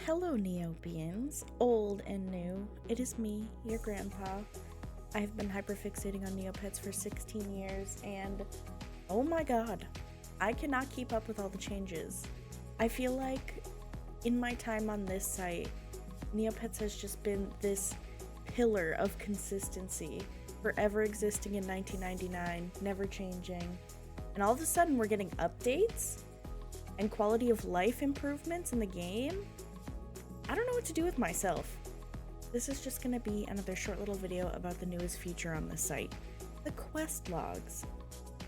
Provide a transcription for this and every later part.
Hello Neopians, old and new. It is me, your grandpa. I have been hyperfixating on Neopets for 16 years and oh my god, I cannot keep up with all the changes. I feel like in my time on this site, Neopets has just been this pillar of consistency, forever existing in 1999, never changing. And all of a sudden we're getting updates and quality of life improvements in the game. I don't know what to do with myself. This is just going to be another short little video about the newest feature on the site, the quest logs.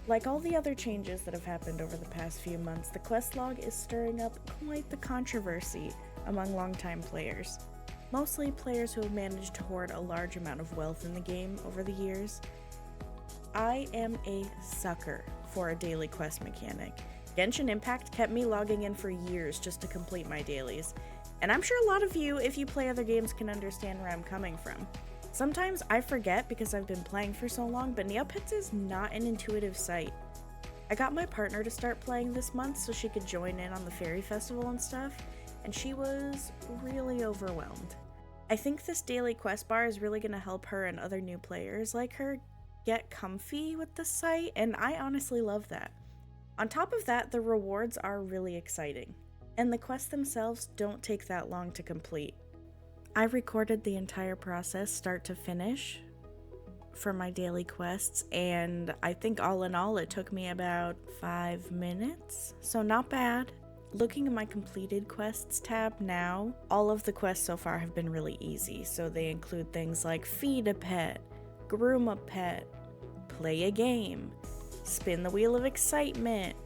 Like all the other changes that have happened over the past few months, the quest log is stirring up quite the controversy among longtime players. Mostly players who have managed to hoard a large amount of wealth in the game over the years. I am a sucker for a daily quest mechanic. Genshin Impact kept me logging in for years just to complete my dailies. And I'm sure a lot of you, if you play other games, can understand where I'm coming from. Sometimes I forget because I've been playing for so long, but Neopets is not an intuitive site. I got my partner to start playing this month so she could join in on the fairy festival and stuff, and she was really overwhelmed. I think this daily quest bar is really going to help her and other new players like her get comfy with the site, and I honestly love that. On top of that, the rewards are really exciting. And the quests themselves don't take that long to complete. I recorded the entire process start to finish for my daily quests, and I think all in all it took me about 5 minutes, so not bad. Looking at my completed quests tab now, all of the quests so far have been really easy, so they include things like feed a pet, groom a pet, play a game, spin the wheel of excitement,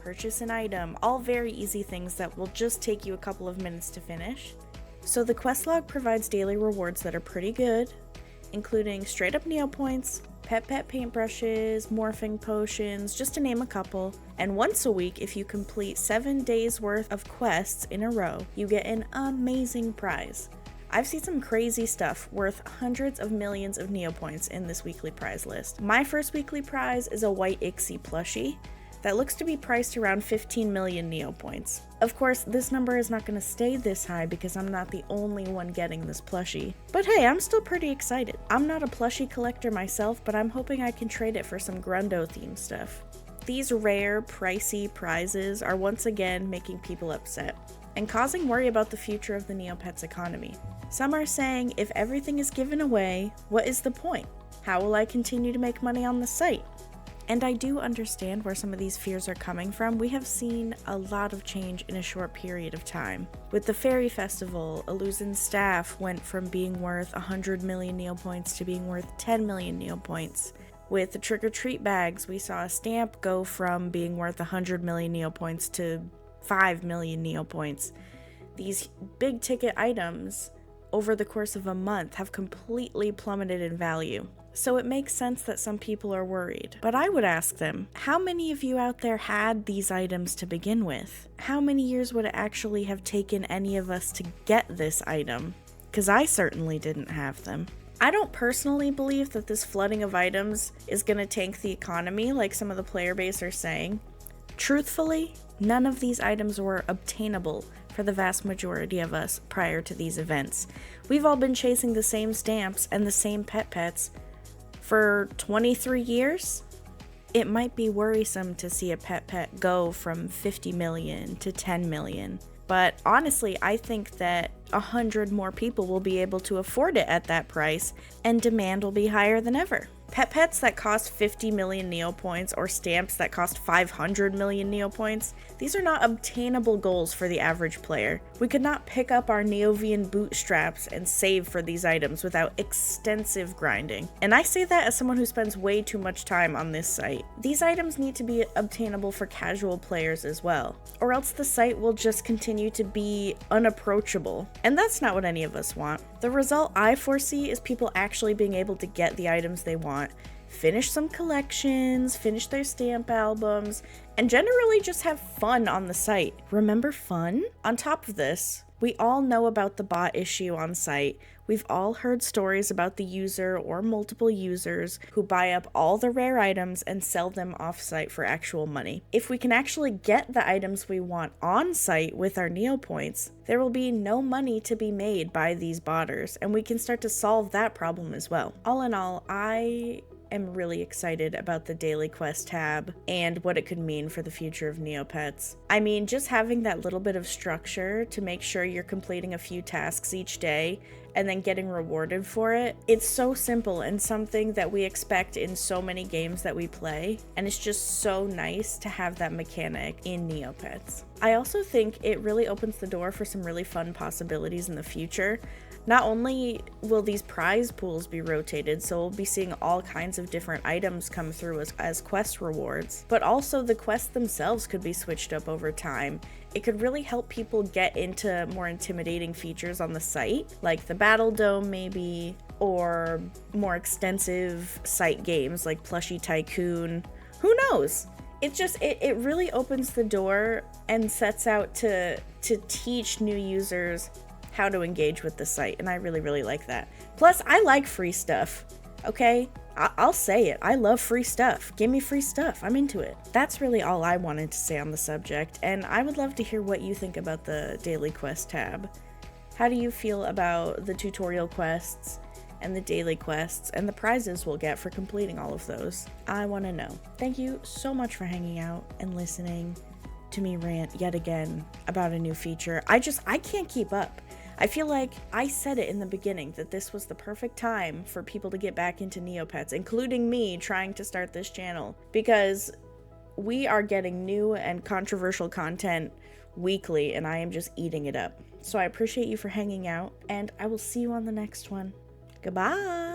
purchase an item, all very easy things that will just take you a couple of minutes to finish. So the quest log provides daily rewards that are pretty good, including straight up neopoints, pet paintbrushes, morphing potions, just to name a couple. And once a week, if you complete 7 days worth of quests in a row, you get an amazing prize. I've seen some crazy stuff worth hundreds of millions of neopoints in this weekly prize list. My first weekly prize is a white Ixie plushie that looks to be priced around 15 million neopoints. Of course, this number is not going to stay this high because I'm not the only one getting this plushie. But hey, I'm still pretty excited. I'm not a plushie collector myself, but I'm hoping I can trade it for some Grundo themed stuff. These rare, pricey prizes are once again making people upset and causing worry about the future of the Neopets economy. Some are saying, if everything is given away, what is the point? How will I continue to make money on the site? And I do understand where some of these fears are coming from. We have seen a lot of change in a short period of time. With the Fairy Festival, Illusion's staff went from being worth 100 million neopoints to being worth 10 million neopoints. With the trick-or-treat bags, we saw a stamp go from being worth 100 million neopoints to 5 million neopoints. These big-ticket items, over the course of a month, have completely plummeted in value. So it makes sense that some people are worried. But I would ask them, how many of you out there had these items to begin with? How many years would it actually have taken any of us to get this item? Because I certainly didn't have them. I don't personally believe that this flooding of items is going to tank the economy like some of the player base are saying. Truthfully, none of these items were obtainable for the vast majority of us prior to these events. We've all been chasing the same stamps and the same pets for 23 years. It might be worrisome to see a pet go from 50 million to 10 million. But honestly, I think that 100 more people will be able to afford it at that price, and demand will be higher than ever. Pets that cost 50 million neopoints or stamps that cost 500 million neopoints, these are not obtainable goals for the average player. We could not pick up our Neovian bootstraps and save for these items without extensive grinding. And I say that as someone who spends way too much time on this site. These items need to be obtainable for casual players as well, or else the site will just continue to be unapproachable. And that's not what any of us want. The result I foresee is people actually being able to get the items they want, finish some collections, finish their stamp albums, and generally just have fun on the site. Remember fun? On top of this, we all know about the bot issue on site. We've all heard stories about the user or multiple users who buy up all the rare items and sell them off-site for actual money. If we can actually get the items we want on-site with our neopoints, there will be no money to be made by these botters, and we can start to solve that problem as well. All in all, I am really excited about the daily quest tab and what it could mean for the future of Neopets. I mean, just having that little bit of structure to make sure you're completing a few tasks each day and then getting rewarded for it, it's so simple and something that we expect in so many games that we play, and it's just so nice to have that mechanic in Neopets. I also think it really opens the door for some really fun possibilities in the future. Not only will these prize pools be rotated, so we'll be seeing all kinds of different items come through as quest rewards, but also the quests themselves could be switched up over time. It could really help people get into more intimidating features on the site, like the Battle Dome maybe, or more extensive site games like Plushie Tycoon. Who knows? It really opens the door and sets out to teach new users how to engage with the site, and I really, really like that. Plus, I like free stuff, okay? I'll say it. I love free stuff. Give me free stuff. I'm into it. That's really all I wanted to say on the subject, and I would love to hear what you think about the daily quest tab. How do you feel about the tutorial quests and the daily quests and the prizes we'll get for completing all of those? I want to know. Thank you so much for hanging out and listening to me rant yet again about a new feature. I can't keep up. I feel like I said it in the beginning that this was the perfect time for people to get back into Neopets, including me trying to start this channel, because we are getting new and controversial content weekly and I am just eating it up. So I appreciate you for hanging out, and I will see you on the next one. Goodbye!